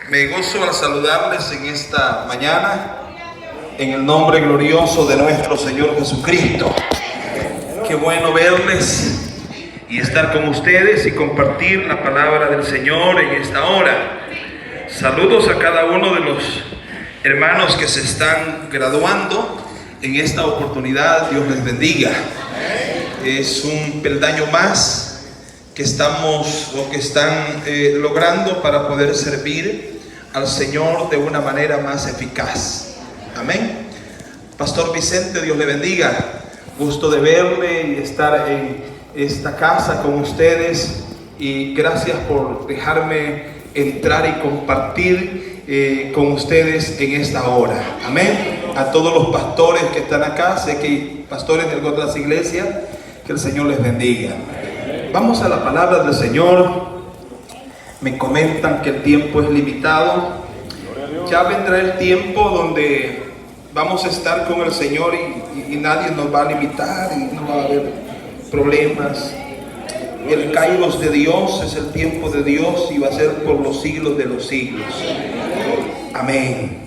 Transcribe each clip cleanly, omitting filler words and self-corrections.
Me gozo al saludarles en esta mañana en el nombre glorioso de nuestro Señor Jesucristo. Qué bueno verles y estar con ustedes y compartir la palabra del Señor en esta hora. Saludos a cada uno de los hermanos que se están graduando en esta oportunidad. Dios les bendiga. Es un peldaño más que estamos o que están logrando para poder servir al Señor de una manera más eficaz. Amén. Pastor Vicente, Dios le bendiga. Gusto de verle y estar en esta casa con ustedes, y gracias por dejarme entrar y compartir con ustedes en esta hora. Amén. A todos los pastores que están acá, sé que hay pastores de otras iglesias, que el Señor les bendiga. Vamos a la palabra del Señor. Me comentan que el tiempo es limitado. Ya vendrá el tiempo donde vamos a estar con el Señor y nadie nos va a limitar y no va a haber problemas. El kairos de Dios es el tiempo de Dios y va a ser por los siglos de los siglos. Amén.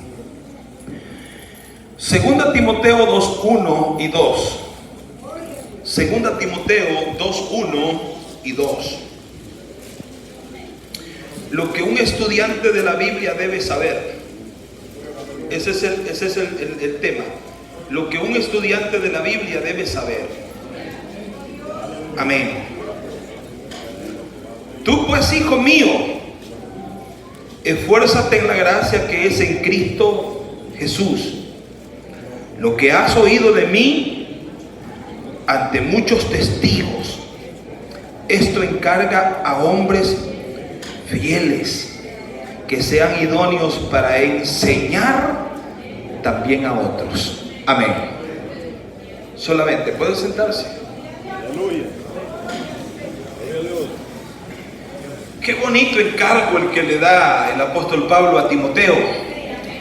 Segunda Timoteo 2:1 y 2. Segunda Timoteo 2:1 y 2. Lo que un estudiante de la Biblia debe saber. Ese es el tema. Lo que un estudiante de la Biblia debe saber. Amén. Tú pues, hijo mío, esfuérzate en la gracia que es en Cristo Jesús. Lo que has oído de mí ante muchos testigos, esto encarga a hombres fieles que sean idóneos para enseñar también a otros. Amén. Solamente puede sentarse. Aleluya. Qué bonito encargo el que le da el apóstol Pablo a Timoteo.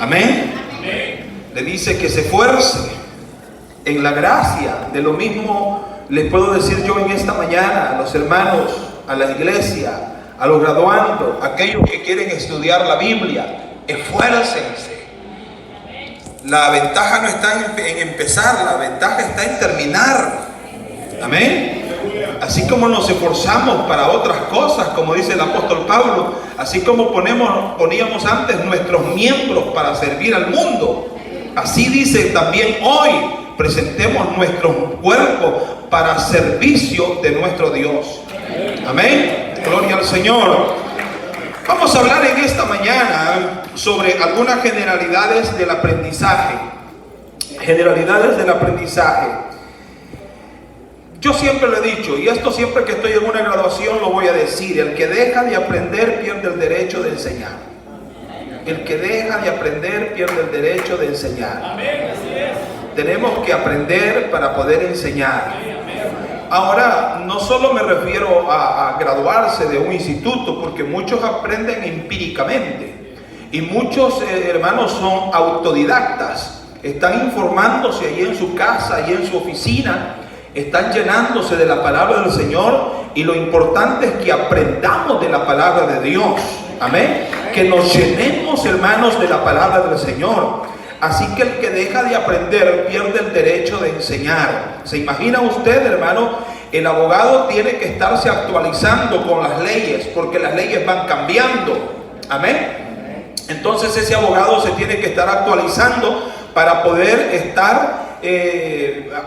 Amén. Le dice que se esfuerce en la gracia. De lo mismo les puedo decir yo en esta mañana a los hermanos, a la iglesia, a los graduandos, aquellos que quieren estudiar la Biblia, esfuércense. La ventaja no está en empezar, la ventaja está en terminar. Amén. Así como nos esforzamos para otras cosas, como dice el apóstol Pablo, así como poníamos antes nuestros miembros para servir al mundo, así dice también hoy, presentemos nuestros cuerpos para servicio de nuestro Dios. Amén. Gloria al Señor. Vamos a hablar en esta mañana sobre algunas generalidades del aprendizaje. Generalidades del aprendizaje. Yo siempre lo he dicho, y esto siempre que estoy en una graduación lo voy a decir: el que deja de aprender pierde el derecho de enseñar. El que deja de aprender pierde el derecho de enseñar. Tenemos que aprender para poder enseñar. Ahora, no solo me refiero a graduarse de un instituto, porque muchos aprenden empíricamente y muchos hermanos son autodidactas, están informándose allí en su casa y en su oficina, están llenándose de la palabra del Señor, y lo importante es que aprendamos de la palabra de Dios. Amén. Que nos llenemos, hermanos, de la palabra del Señor. Así que el que deja de aprender pierde el derecho de enseñar. ¿Se imagina usted, hermano? El abogado tiene que estarse actualizando con las leyes, porque las leyes van cambiando. Amén. Entonces ese abogado se tiene que estar actualizando para poder estar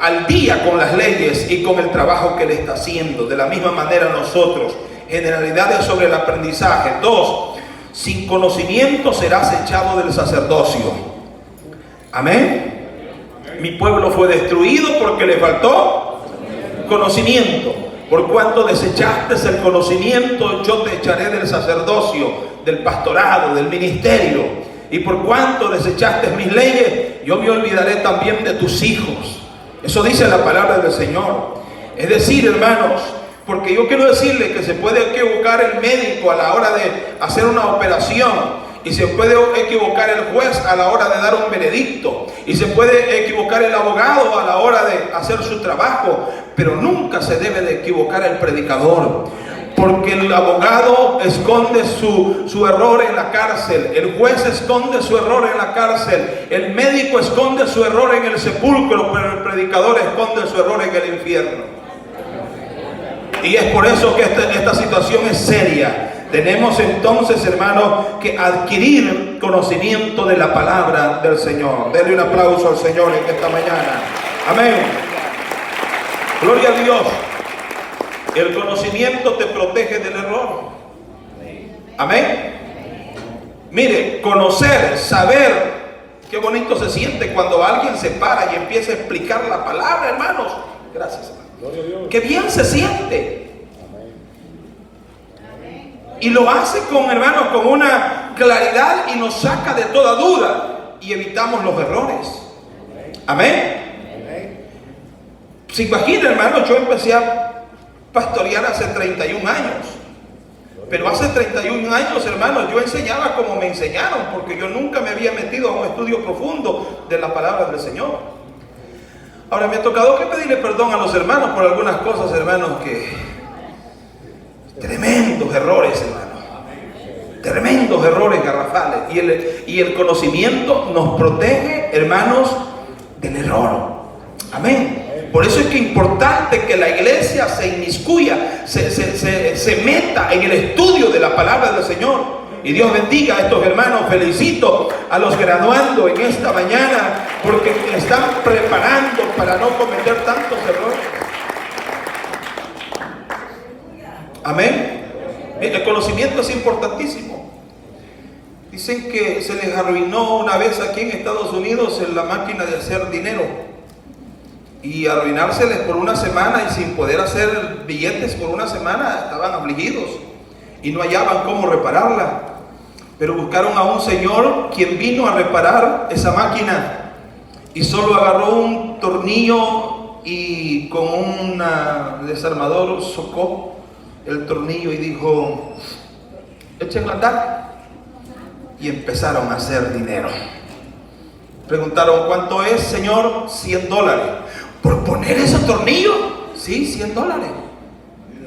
al día con las leyes y con el trabajo que le está haciendo. De la misma manera nosotros. Generalidades sobre el aprendizaje. 2. Sin conocimiento serás echado del sacerdocio. Amén. Mi pueblo fue destruido porque le faltó conocimiento. Por cuanto desechaste el conocimiento, yo te echaré del sacerdocio, del pastorado, del ministerio. Y por cuanto desechaste mis leyes, yo me olvidaré también de tus hijos. Eso dice la palabra del Señor. Es decir, hermanos, porque yo quiero decirle que se puede equivocar el médico a la hora de hacer una operación, y se puede equivocar el juez a la hora de dar un veredicto, y se puede equivocar el abogado a la hora de hacer su trabajo, pero nunca se debe de equivocar el predicador, Porque el abogado esconde su error en la cárcel, el juez esconde su error en la cárcel, el médico esconde su error en el sepulcro, pero el predicador esconde su error en el infierno. Y es por eso que esta situación es seria. Tenemos entonces, hermanos, que adquirir conocimiento de la palabra del Señor. Denle un aplauso al Señor en esta mañana. Amén. Gloria a Dios. El conocimiento te protege del error. Amén. Mire, conocer, saber, qué bonito se siente cuando alguien se para y empieza a explicar la palabra, hermanos. Gracias, hermano. Qué bien se siente. Y lo hace hermanos, con una claridad y nos saca de toda duda y evitamos los errores. Amén. Se imagina, hermanos, yo empecé a pastorear hace 31 años. Pero hace 31 años, hermanos, yo enseñaba como me enseñaron, porque yo nunca me había metido a un estudio profundo de la palabra del Señor. Ahora me ha tocado que pedirle perdón a los hermanos por algunas cosas, hermanos, que tremendos errores, hermanos, tremendos errores garrafales. Y el conocimiento nos protege, hermanos, del error. Amén. Por eso es que es importante que la iglesia se inmiscuya, se meta en el estudio de la palabra del Señor. Y Dios bendiga a estos hermanos. Felicito a los graduandos en esta mañana, porque están preparando para no cometer tantos errores. Amén. El conocimiento es importantísimo. Dicen que se les arruinó una vez aquí en Estados Unidos en la máquina de hacer dinero. Y arruinárseles por una semana y sin poder hacer billetes por una semana, estaban afligidos y no hallaban cómo repararla. Pero buscaron a un señor quien vino a reparar esa máquina y solo agarró un tornillo y con un desarmador socó el tornillo y dijo: échenlo a andar. Y empezaron a hacer dinero. Preguntaron: ¿cuánto es, señor? $100. ¿Por poner ese tornillo? Sí, $100.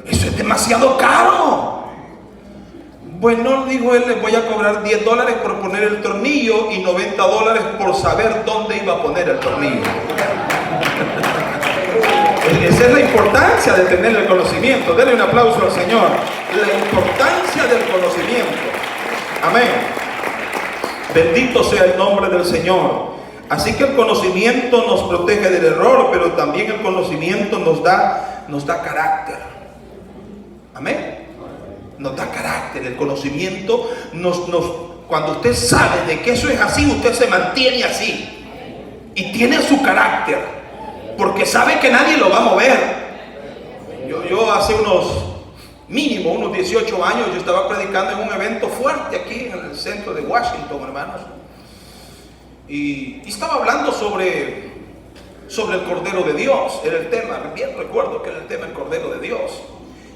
Eso es demasiado caro. Bueno, dijo él, les voy a cobrar $10 por poner el tornillo y $90 por saber dónde iba a poner el tornillo. Esa es la importancia de tener el conocimiento. Denle un aplauso al Señor. La importancia del conocimiento. Amén. Bendito sea el nombre del Señor. Así que el conocimiento nos protege del error, pero también el conocimiento nos da carácter. Amén. Nos da carácter. El conocimiento cuando usted sabe de que eso es así, usted se mantiene así y tiene su carácter, porque sabe que nadie lo va a mover. Yo hace unos 18 años, yo estaba predicando en un evento fuerte aquí en el centro de Washington, hermanos. Y estaba hablando sobre el Cordero de Dios. Era el tema, bien recuerdo que era el tema, el Cordero de Dios.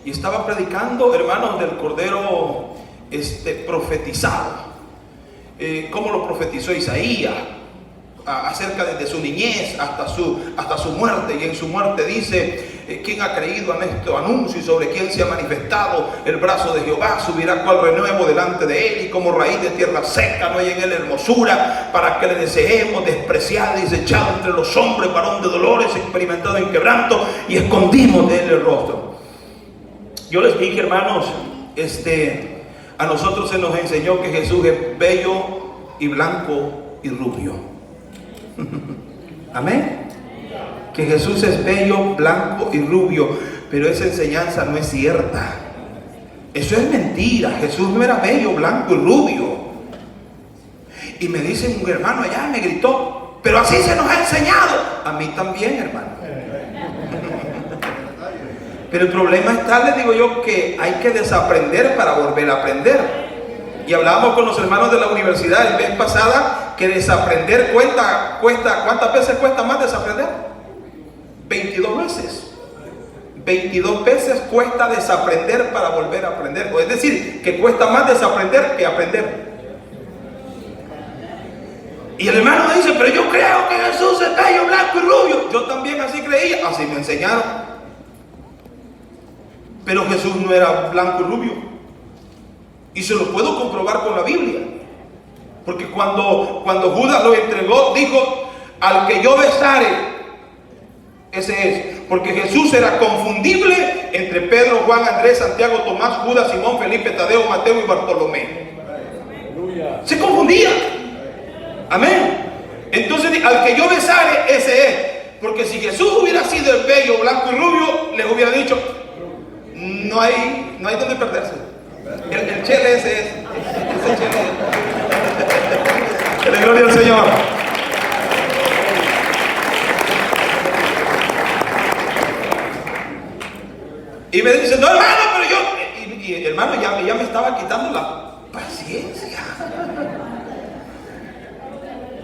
Y estaba predicando, hermanos, del Cordero profetizado. ¿Cómo lo profetizó Isaías? Acerca de su niñez hasta su muerte. Y en su muerte dice: ¿quién ha creído en este anuncio? Y sobre quién se ha manifestado el brazo de Jehová, subirá cual renuevo delante de él, y como raíz de tierra seca, no hay en él hermosura, para que le deseemos, despreciado y desechado entre los hombres, varón de dolores, experimentado en quebranto, y escondimos de él el rostro. Yo les dije, hermanos, a nosotros se nos enseñó que Jesús es bello y blanco y rubio. Amén. Que Jesús es bello, blanco y rubio. Pero esa enseñanza no es cierta. Eso es mentira. Jesús no era bello, blanco y rubio. Y me dice un hermano allá, me gritó: pero así se nos ha enseñado. A mí también, hermano. Pero el problema está, les digo yo, que hay que desaprender para volver a aprender. Y hablábamos con los hermanos de la universidad el mes pasada que desaprender cuesta, ¿cuántas veces cuesta más desaprender? 22 veces. 22 veces cuesta desaprender para volver a aprender. Es decir, que cuesta más desaprender que aprender. Y el hermano me dice: pero yo creo que Jesús es bello, blanco y rubio. Yo también así creía, así me enseñaron. Pero Jesús no era blanco y rubio. Y se lo puedo comprobar con la Biblia. Porque cuando Judas lo entregó, dijo: al que yo besare, ese es. Porque Jesús era confundible entre Pedro, Juan, Andrés, Santiago, Tomás, Judas, Simón, Felipe, Tadeo, Mateo y Bartolomé. Se confundía. Amén. Entonces, al que yo besare, ese es. Porque si Jesús hubiera sido el bello, blanco y rubio, les hubiera dicho: no hay donde perderse. El chele ese es. Ese chele es. Que le gloria al Señor. Y me dice: no, hermano, pero yo... Y hermano, ya me estaba quitando la paciencia.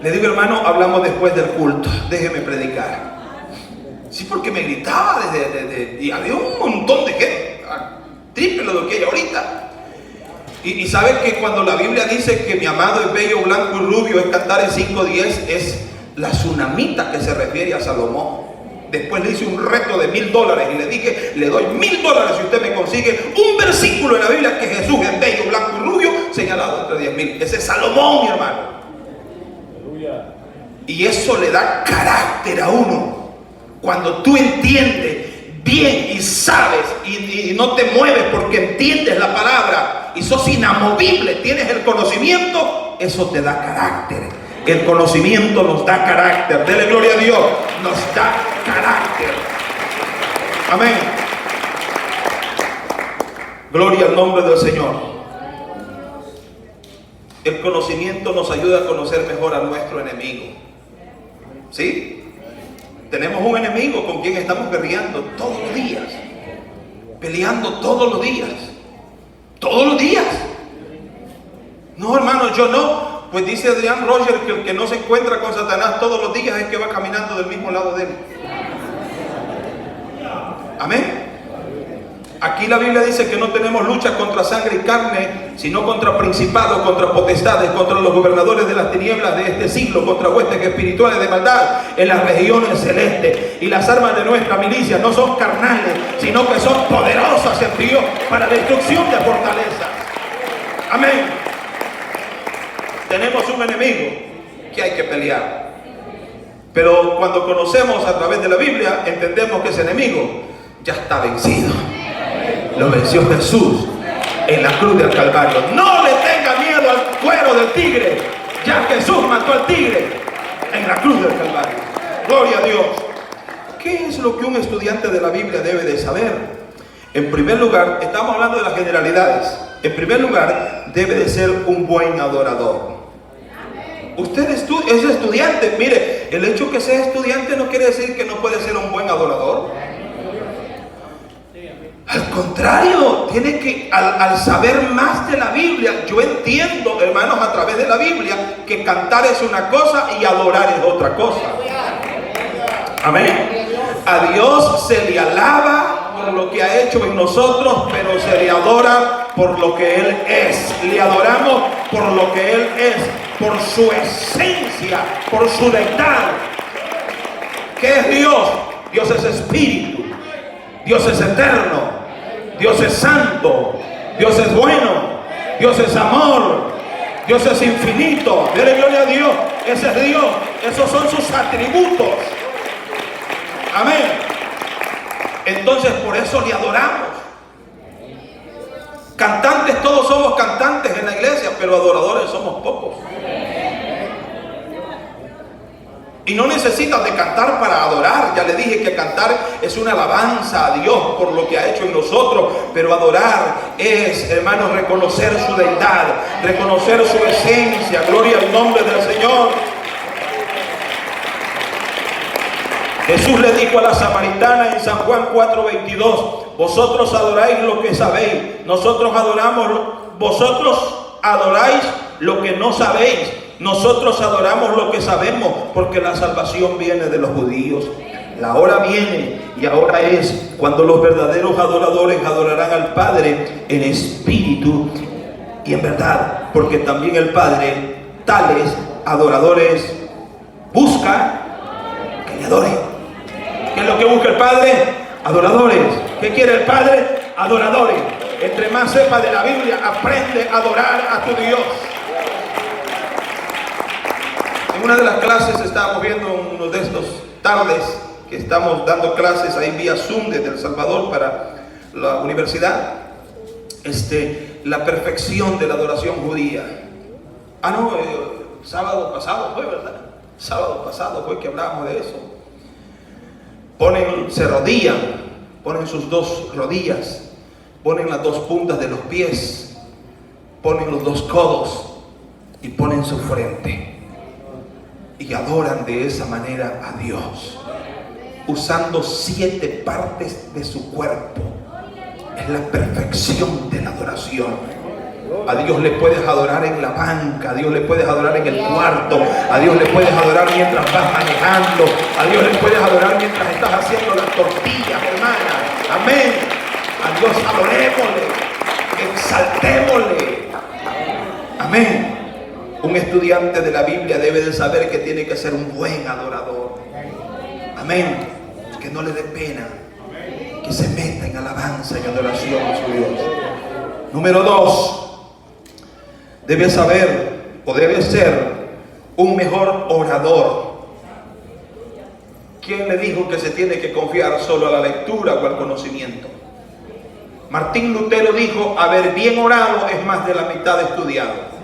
Le digo: hermano, hablamos después del culto, déjeme predicar. Sí, porque me gritaba y había un montón de gente, triple lo que hay ahorita. Y sabe que cuando la Biblia dice que mi amado es bello, blanco y rubio, es Cantares 5:10, es la tsunamita que se refiere a Salomón. Después le hice un reto de $1000 y le dije: le doy $1000 si usted me consigue un versículo en la Biblia que Jesús es bello, blanco y rubio, señalado entre 10,000. Ese es Salomón, mi hermano. Y eso le da carácter a uno. Cuando tú entiendes bien y sabes y no te mueves porque entiendes la palabra y sos inamovible, tienes el conocimiento, eso te da carácter. El conocimiento nos da carácter. Dele gloria a Dios. Nos da carácter. Amén. Gloria al nombre del Señor. El conocimiento nos ayuda a conocer mejor a nuestro enemigo. ¿Sí? Tenemos un enemigo con quien estamos guerreando todos los días. Peleando todos los días. Todos los días. No, hermano, yo no. Pues dice Adrián Roger que el que no se encuentra con Satanás todos los días es que va caminando del mismo lado de él. Amén. Aquí la Biblia dice que no tenemos lucha contra sangre y carne, sino contra principados, contra potestades, contra los gobernadores de las tinieblas de este siglo, contra huestes espirituales de maldad en las regiones celestes. Y las armas de nuestra milicia no son carnales, sino que son poderosas en Dios para destrucción de fortalezas. Amén. Tenemos un enemigo que hay que pelear. Pero cuando conocemos a través de la Biblia, entendemos que ese enemigo ya está vencido. Lo venció Jesús en la cruz del Calvario. No le tenga miedo al cuero del tigre. Ya Jesús mató al tigre en la cruz del Calvario. Gloria a Dios. ¿Qué es lo que un estudiante de la Biblia debe de saber? En primer lugar, estamos hablando de las generalidades. En primer lugar, debe de ser un buen adorador. Usted es estudiante. Mire, el hecho que sea estudiante no quiere decir que no puede ser un buen adorador. Al contrario, tiene que, al saber más de la Biblia, yo entiendo, hermanos, a través de la Biblia, que cantar es una cosa y adorar es otra cosa. Amén. A Dios se le alaba por lo que ha hecho en nosotros, pero se le adora por lo que Él es. Le adoramos por lo que Él es, por su esencia, por su deidad. ¿Qué es Dios? Dios es espíritu. Dios es eterno. Dios es santo. Dios es bueno. Dios es amor. Dios es infinito. Dele gloria a Dios. Ese es Dios. Esos son sus atributos. Amén. Entonces por eso le adoramos. Cantantes, todos somos cantantes en la iglesia, pero adoradores somos pocos. Y no necesitas de cantar para adorar. Ya le dije que cantar es una alabanza a Dios por lo que ha hecho en nosotros. Pero adorar es, hermanos, reconocer su deidad, reconocer su esencia. Gloria al nombre del Señor. Jesús le dijo a la samaritana en San Juan 4:22: vosotros adoráis lo que sabéis, nosotros adoramos, vosotros adoráis lo que no sabéis, nosotros adoramos lo que sabemos, porque la salvación viene de los judíos. La hora viene y ahora es cuando los verdaderos adoradores adorarán al Padre en espíritu y en verdad, porque también el Padre tales adoradores busca que le adoren. ¿Qué es lo que busca el Padre? Adoradores. ¿Qué quiere el Padre? adoradores. Entre más sepas de la Biblia, aprende a adorar a tu Dios. En una de las clases estábamos viendo uno de estos tardes que estamos dando clases ahí vía Zoom desde El Salvador para la universidad. La perfección de la adoración judía. Sábado pasado fue, ¿verdad? Sábado pasado fue que hablábamos de eso. Se arrodillan, ponen sus dos rodillas, ponen las dos puntas de los pies, ponen los dos codos y ponen su frente. Y adoran de esa manera a Dios, usando 7 partes de su cuerpo. Es la perfección de la adoración. A Dios le puedes adorar en la banca, a Dios le puedes adorar en el cuarto, a Dios le puedes adorar mientras vas manejando, a Dios le puedes adorar mientras estás haciendo las tortillas, hermana. Amén. A Dios adorémosle, exaltémosle. Amén. Un estudiante de la Biblia debe de saber que tiene que ser un buen adorador. Amén. Que no le dé pena, que se meta en alabanza y adoración a su Dios. Número 2. Debe saber o debe ser un mejor orador. ¿Quién le dijo que se tiene que confiar solo a la lectura o al conocimiento? Martín Lutero dijo: haber bien orado es más de la mitad estudiado.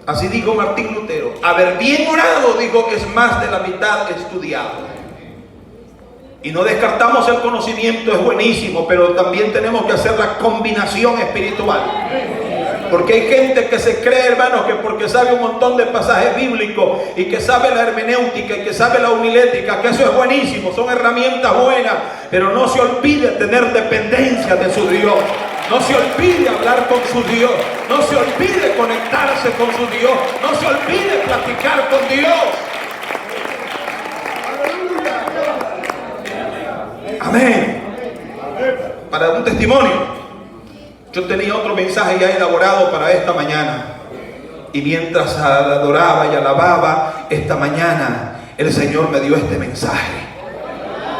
Así dijo Martín Lutero. Haber bien orado, dijo, es más de la mitad estudiado. Y no descartamos el conocimiento, es buenísimo, pero también tenemos que hacer la combinación espiritual. Porque hay gente que se cree, hermanos, que porque sabe un montón de pasajes bíblicos y que sabe la hermenéutica y que sabe la homilética, que eso es buenísimo, son herramientas buenas, pero no se olvide tener dependencia de su Dios. No se olvide hablar con su Dios. No se olvide conectarse con su Dios. No se olvide platicar con Dios. Amén. Para un testimonio, yo tenía otro mensaje ya elaborado para esta mañana, y mientras adoraba y alababa esta mañana, el Señor me dio este mensaje.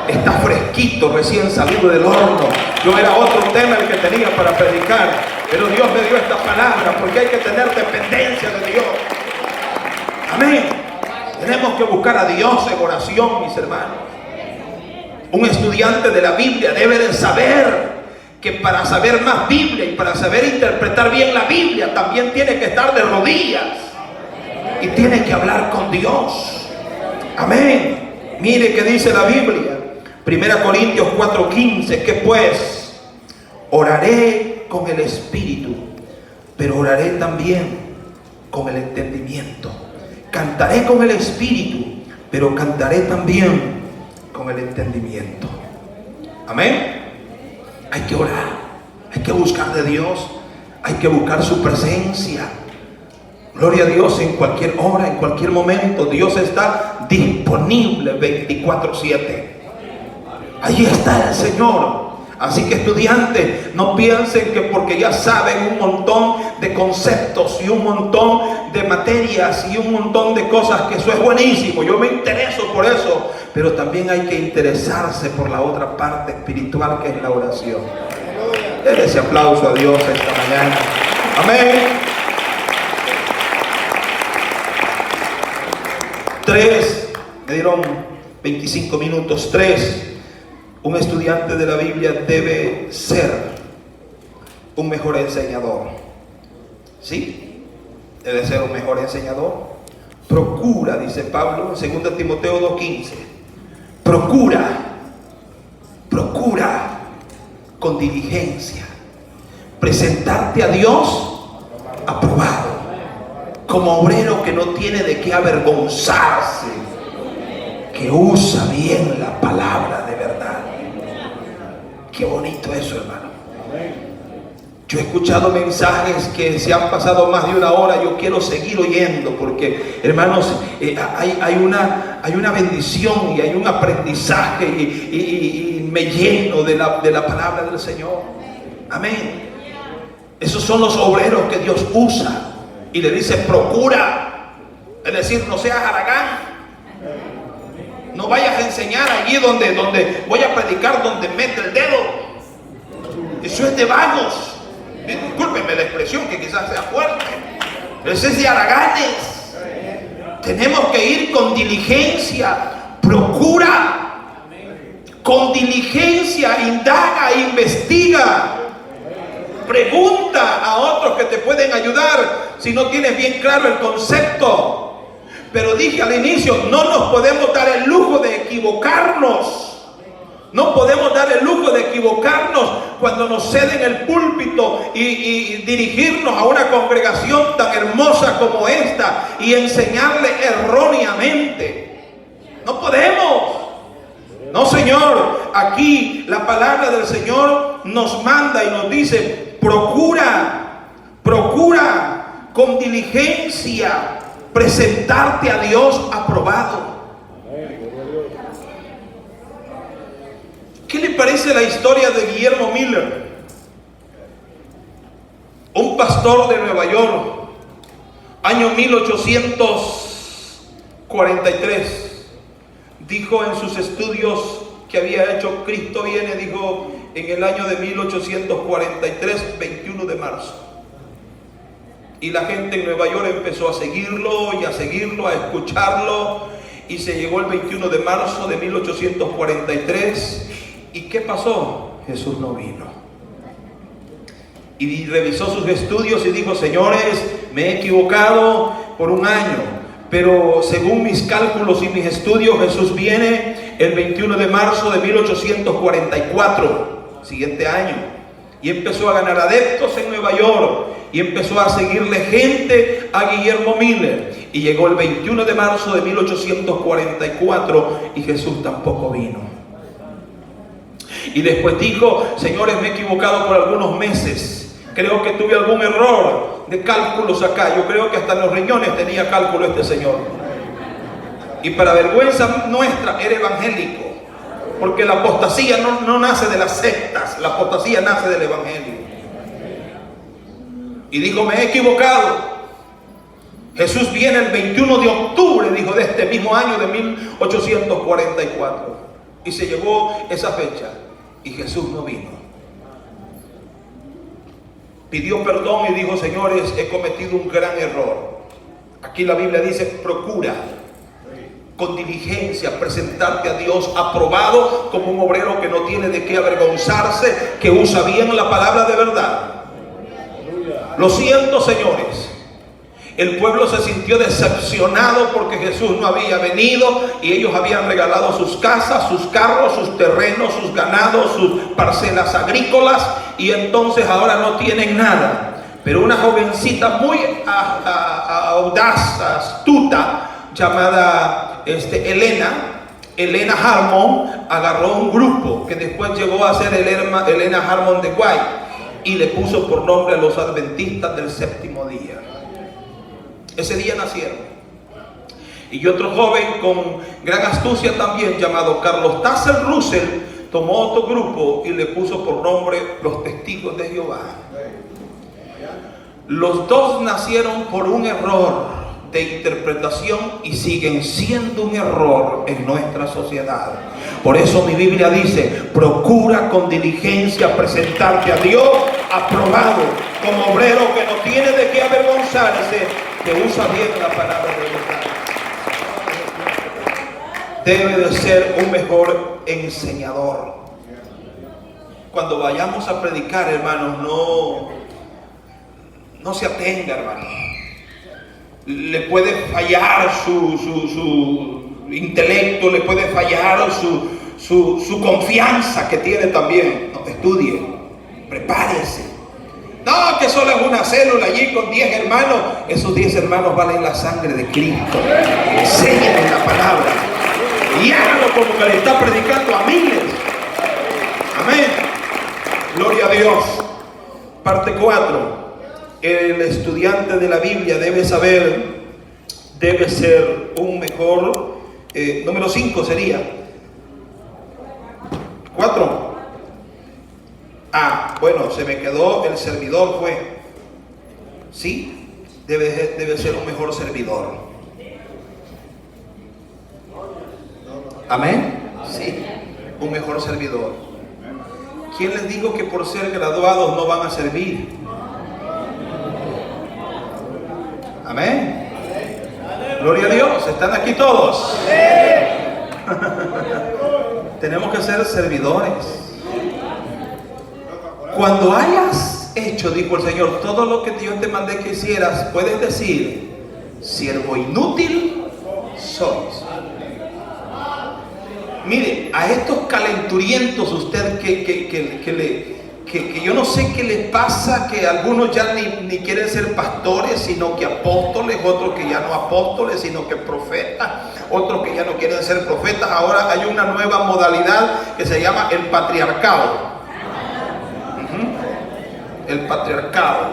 Está fresquito, recién salido del horno. Yo era otro tema el que tenía para predicar, pero Dios me dio esta palabra porque hay que tener dependencia de Dios. Amén. Tenemos que buscar a Dios en oración, mis hermanos. Un estudiante de la Biblia debe de saber que para saber más Biblia y para saber interpretar bien la Biblia, también tiene que estar de rodillas y tiene que hablar con Dios. Amén. Mire que dice la Biblia, 1 Corintios 4:15, que pues oraré con el espíritu, pero oraré también con el entendimiento. Cantaré con el espíritu, pero cantaré también con el entendimiento. Amén. Hay que orar, hay que buscar de Dios, hay que buscar su presencia. Gloria a Dios, en cualquier hora, en cualquier momento, Dios está disponible 24/7. Allí está el Señor. Así que, estudiantes, no piensen que porque ya saben un montón de conceptos y un montón de materias y un montón de cosas, que eso es buenísimo. Yo me intereso por eso, pero también hay que interesarse por la otra parte espiritual, que es la oración. Denle ese aplauso a Dios esta mañana. Amén. 3, me dieron 25 minutos. 3. Un estudiante de la Biblia debe ser un mejor enseñador. ¿Sí? Debe ser un mejor enseñador. Procura, dice Pablo en 2 Timoteo 2:15. Procura con diligencia presentarte a Dios aprobado, como obrero que no tiene de qué avergonzarse, que usa bien la palabra de verdad. Qué bonito eso, hermano. Yo he escuchado mensajes que se han pasado más de una hora. Yo quiero seguir oyendo porque, hermanos, hay una bendición y hay un aprendizaje y me lleno de la palabra del Señor. Amén. Esos son los obreros que Dios usa y le dice: procura. Es decir, no seas haragán. No vayas a enseñar allí donde voy a predicar donde mete el dedo. Eso es de vagos. Discúlpenme la expresión que quizás sea fuerte. Pero eso es de haraganes. Tenemos que ir con diligencia. Procura. Con diligencia. Indaga, investiga. Pregunta a otros que te pueden ayudar si no tienes bien claro el concepto. Pero dije al inicio, no nos podemos dar el lujo de equivocarnos. No podemos dar el lujo de equivocarnos cuando nos ceden el púlpito y dirigirnos a una congregación tan hermosa como esta y enseñarle erróneamente. No podemos. No, Señor. Aquí la palabra del Señor nos manda y nos dice, procura con diligencia presentarte a Dios aprobado. ¿Qué le parece la historia de Guillermo Miller? Un pastor de Nueva York, año 1843, dijo en sus estudios que había hecho Cristo Viene, dijo en el año de 1843, 21 de marzo. Y la gente en Nueva York empezó a seguirlo, a escucharlo. Y se llegó el 21 de marzo de 1843. ¿Y qué pasó? Jesús no vino. Y revisó sus estudios y dijo, señores, me he equivocado por un año. Pero según mis cálculos y mis estudios, Jesús viene el 21 de marzo de 1844, siguiente año. Y empezó a ganar adeptos en Nueva York. Y empezó a seguirle gente a Guillermo Miller. Y llegó el 21 de marzo de 1844 y Jesús tampoco vino. Y después dijo, señores, me he equivocado por algunos meses. Creo que tuve algún error de cálculos acá. Yo creo que hasta en los riñones tenía cálculo este señor. Y para vergüenza nuestra, era evangélico. Porque la apostasía no nace de las sectas. La apostasía nace del evangelio. Y dijo, me he equivocado. Jesús viene el 21 de octubre, dijo, de este mismo año de 1844. Y se llegó esa fecha. Y Jesús no vino. Pidió perdón y dijo, señores, he cometido un gran error. Aquí la Biblia dice, procura con diligencia presentarte a Dios aprobado como un obrero que no tiene de qué avergonzarse, que usa bien la palabra de verdad. Lo siento, señores. El pueblo se sintió decepcionado porque Jesús no había venido y ellos habían regalado sus casas, sus carros, sus terrenos, sus ganados, sus parcelas agrícolas y entonces ahora no tienen nada. Pero una jovencita muy audaz, astuta, llamada Elena Harmon, agarró un grupo que después llegó a ser Elena Harmon de White y le puso por nombre a los adventistas del séptimo día. Ese día nacieron. Y otro joven con gran astucia también, llamado Carlos Tassel Russell, tomó otro grupo y le puso por nombre los Testigos de Jehová. Los dos nacieron por un error de interpretación y siguen siendo un error en nuestra sociedad. Por eso mi Biblia dice, procura con diligencia presentarte a Dios aprobado, como obrero que no tiene de qué avergonzarse, que usa bien la palabra de Dios. Debe de ser un mejor enseñador. Cuando vayamos a predicar, hermanos, no se atenga, hermanos. Le puede fallar su intelecto, le puede fallar su confianza que tiene también. No, estudie, prepárese. No, que solo es una célula allí con 10 hermanos. Esos 10 hermanos valen la sangre de Cristo. Enséñenle la palabra y hágalo como que le está predicando a miles. Amén. Gloria a Dios. Parte 4. El estudiante de la Biblia debe ser un mejor, número 5 sería, 4. Bueno, se me quedó el servidor, fue, sí, debe ser un mejor servidor. Amén. Sí, un mejor servidor. ¿Quién les dijo que por ser graduados no van a servir? Amén. Gloria a Dios. ¿Están aquí todos? Tenemos que ser servidores. Cuando hayas hecho, dijo el Señor, todo lo que yo te mandé que hicieras, puedes decir: siervo inútil sois. Mire, a estos calenturientos usted que yo no sé qué les pasa, que algunos ya ni quieren ser pastores, sino que apóstoles, otros que ya no apóstoles, sino que profetas, otros que ya no quieren ser profetas. Ahora hay una nueva modalidad que se llama el patriarcado. El patriarcado.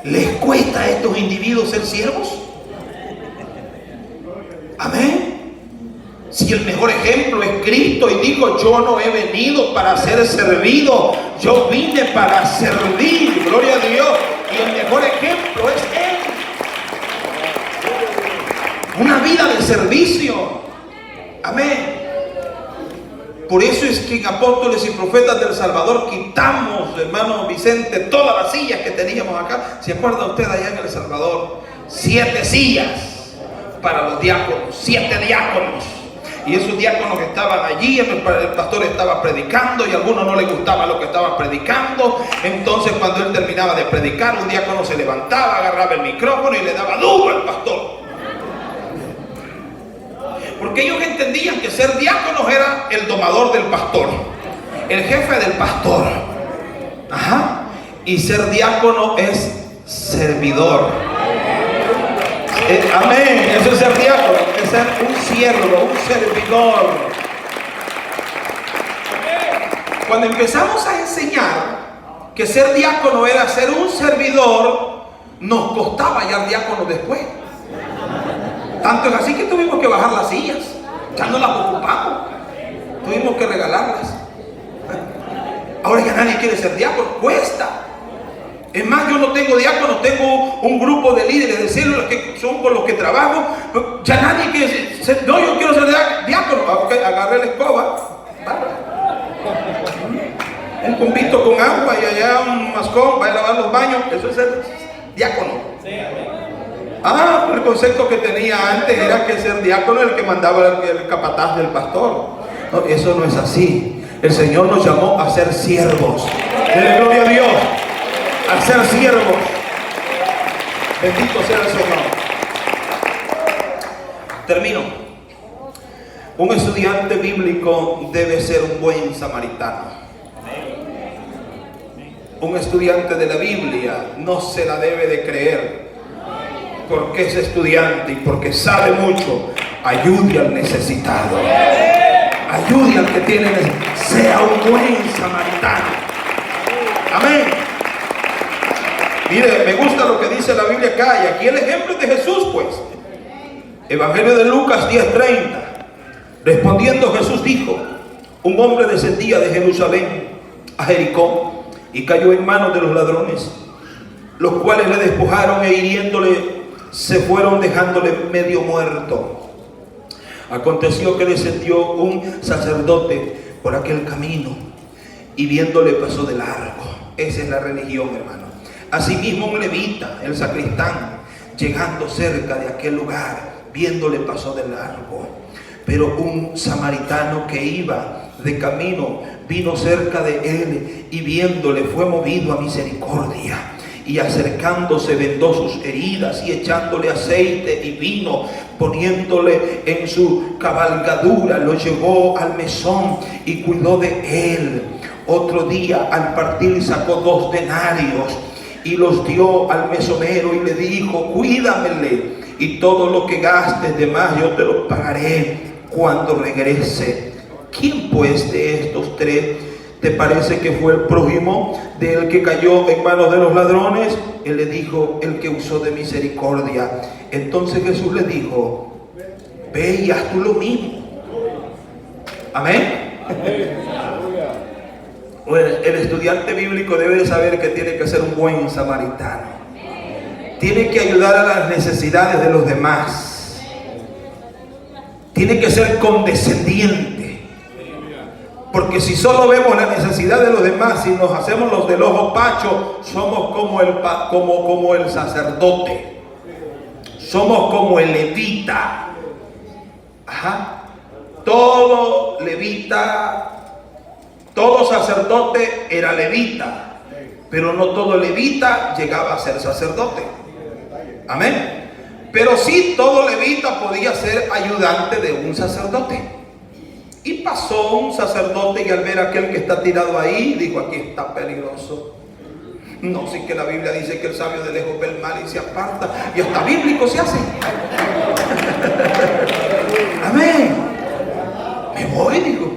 ¿Les cuesta a estos individuos ser siervos? Amén. Si el mejor ejemplo es Cristo, y dijo: yo no he venido para ser servido, yo vine para servir. Gloria a Dios. Y el mejor ejemplo es Él. Una vida de servicio. Amén. Por eso es que en Apóstoles y Profetas del Salvador quitamos, hermano Vicente, todas las sillas que teníamos acá. ¿Se acuerda usted allá en El Salvador? 7 sillas para los diáconos, 7 diáconos. Y esos diáconos que estaban allí, el pastor estaba predicando y a algunos no les gustaba lo que estaba predicando. Entonces, cuando él terminaba de predicar, un diácono se levantaba, agarraba el micrófono y le daba duro al pastor. Porque ellos entendían que ser diáconos era el domador del pastor, el jefe del pastor. Ajá. Y ser diácono es servidor. Amén. Eso es ser diácono, es ser un siervo, un servidor. Cuando empezamos a enseñar que ser diácono era ser un servidor, nos costaba hallar diácono después. Tanto es así que tuvimos que bajar las sillas, ya no las ocupamos, tuvimos que regalarlas. Ahora ya nadie quiere ser diácono, cuesta. Es más, yo no tengo diáconos, tengo un grupo de líderes de células que son con los que trabajo. Ya nadie quiere ser, no, yo quiero ser diácono. Okay, agarré la escoba, un cumbito con agua y allá un mascón, va a lavar los baños. Eso es ser diácono. El concepto que tenía antes era que ser diácono era el que mandaba el capataz del pastor. No, eso no es así. El Señor nos llamó a ser siervos. Dele gloria a Dios. A ser siervos. Bendito sea el Señor. Termino. Un estudiante bíblico debe ser un buen samaritano. Un estudiante de la Biblia no se la debe de creer porque es estudiante y porque sabe mucho. Ayude al necesitado, ayude al que tiene necesidad. Sea un buen samaritano. Amén. Mire, me gusta lo que dice la Biblia acá, y aquí el ejemplo es de Jesús, pues. Evangelio de Lucas 10:30. Respondiendo Jesús dijo: un hombre descendía de Jerusalén a Jericó y cayó en manos de los ladrones, los cuales le despojaron e hiriéndole se fueron, dejándole medio muerto. Aconteció que descendió un sacerdote por aquel camino y viéndole pasó de largo. Esa es la religión, hermano. Asimismo un levita, el sacristán, llegando cerca de aquel lugar, viéndole pasó de largo. Pero un samaritano que iba de camino vino cerca de él y viéndole fue movido a misericordia. Y acercándose vendó sus heridas y echándole aceite y vino, poniéndole en su cabalgadura, lo llevó al mesón y cuidó de él. Otro día al partir sacó 2 denarios y los dio al mesonero y le dijo: cuídamele, y todo lo que gastes de más yo te lo pagaré cuando regrese. ¿Quién pues de estos 3 te parece que fue el prójimo del que cayó en manos de los ladrones? Él le dijo: el que usó de misericordia. Entonces Jesús le dijo: ve y haz tú lo mismo. Amén. El estudiante bíblico debe de saber que tiene que ser un buen samaritano. Tiene que ayudar a las necesidades de los demás. tiene que ser condescendiente. Porque si solo vemos la necesidad de los demás y nos hacemos los del ojo pacho, somos como el sacerdote. Somos como el levita. Ajá. Todo levita, todo sacerdote era levita, pero no todo levita llegaba a ser sacerdote. Amén. Pero sí, todo levita podía ser ayudante de un sacerdote. Y pasó un sacerdote y al ver a aquel que está tirado ahí, dijo: aquí está peligroso. No sé, que la Biblia dice que el sabio de lejos ve el mal y se aparta. Y hasta bíblico se hace. Amén. Me voy, digo.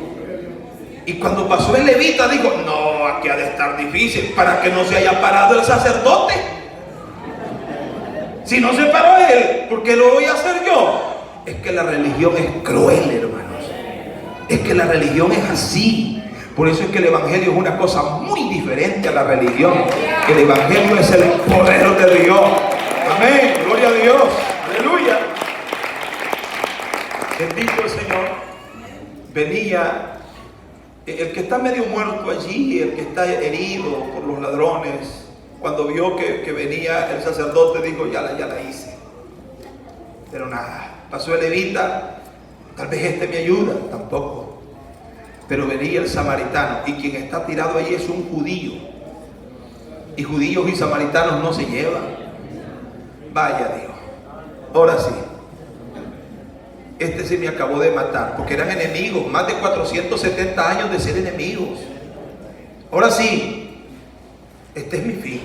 Y cuando pasó el levita, dijo: no, aquí ha de estar difícil, para que no se haya parado el sacerdote. Si no se paró él, ¿por qué lo voy a hacer yo? Es que la religión es cruel, hermanos. Es que la religión es así. Por eso es que el evangelio es una cosa muy diferente a la religión. El evangelio es el poder de Dios. Amén, gloria a Dios, aleluya. Bendito el Señor. Venía el que está medio muerto allí, el que está herido por los ladrones. Cuando vio que venía el sacerdote, dijo: ya la hice. Pero nada, pasó el levita, tal vez este me ayuda, tampoco. Pero venía el samaritano, y quien está tirado allí es un judío. Y judíos y samaritanos no se llevan. Vaya Dios, ahora sí. Este sí me acabó de matar, porque eran enemigos, más de 470 años de ser enemigos. Ahora sí, este es mi fin.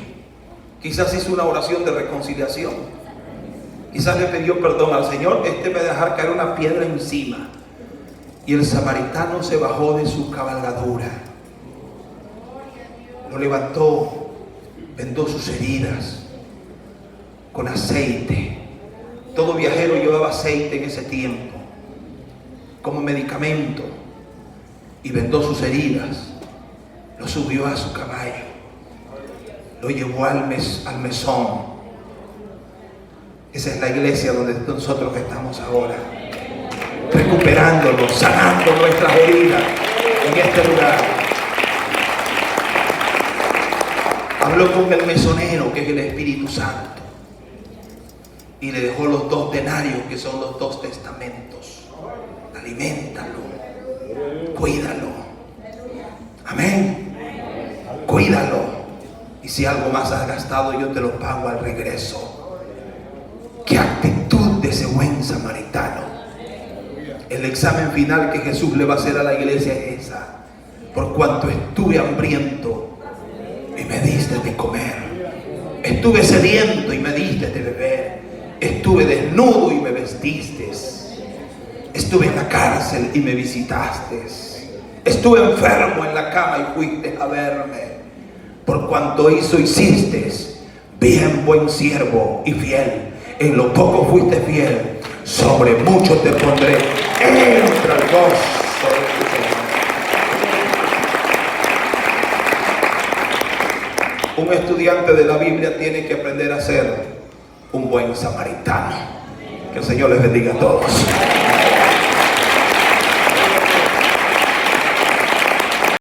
Quizás hizo una oración de reconciliación. Quizás le pidió perdón al Señor. Este me va a dejar caer una piedra encima. Y el samaritano se bajó de su cabalgadura, lo levantó, vendó sus heridas con aceite. Todo viajero llevaba aceite en ese tiempo como medicamento, y vendó sus heridas. Lo subió a su caballo, lo llevó al mesón. Esa es la iglesia donde nosotros estamos ahora, recuperándonos, sanando nuestras heridas en este lugar. Habló con el mesonero, que es el Espíritu Santo, y le dejó los 2 denarios, que son los 2 testamentos. Aliméntalo, cuídalo. Amén. Cuídalo. Y si algo más has gastado, yo te lo pago al regreso. Qué actitud de ese buen samaritano. El examen final que Jesús le va a hacer a la iglesia es esa: por cuanto estuve hambriento y me diste de comer, estuve sediento y me diste de beber, estuve desnudo y me vestiste, estuve en la cárcel y me visitaste, estuve enfermo en la cama y fuiste a verme. Por cuanto eso hiciste, bien buen siervo y fiel, en lo poco fuiste fiel, sobre mucho te pondré, entra el gozo de tu Señor. Un estudiante de la Biblia tiene que aprender a ser un buen samaritano. Que el Señor les bendiga a todos.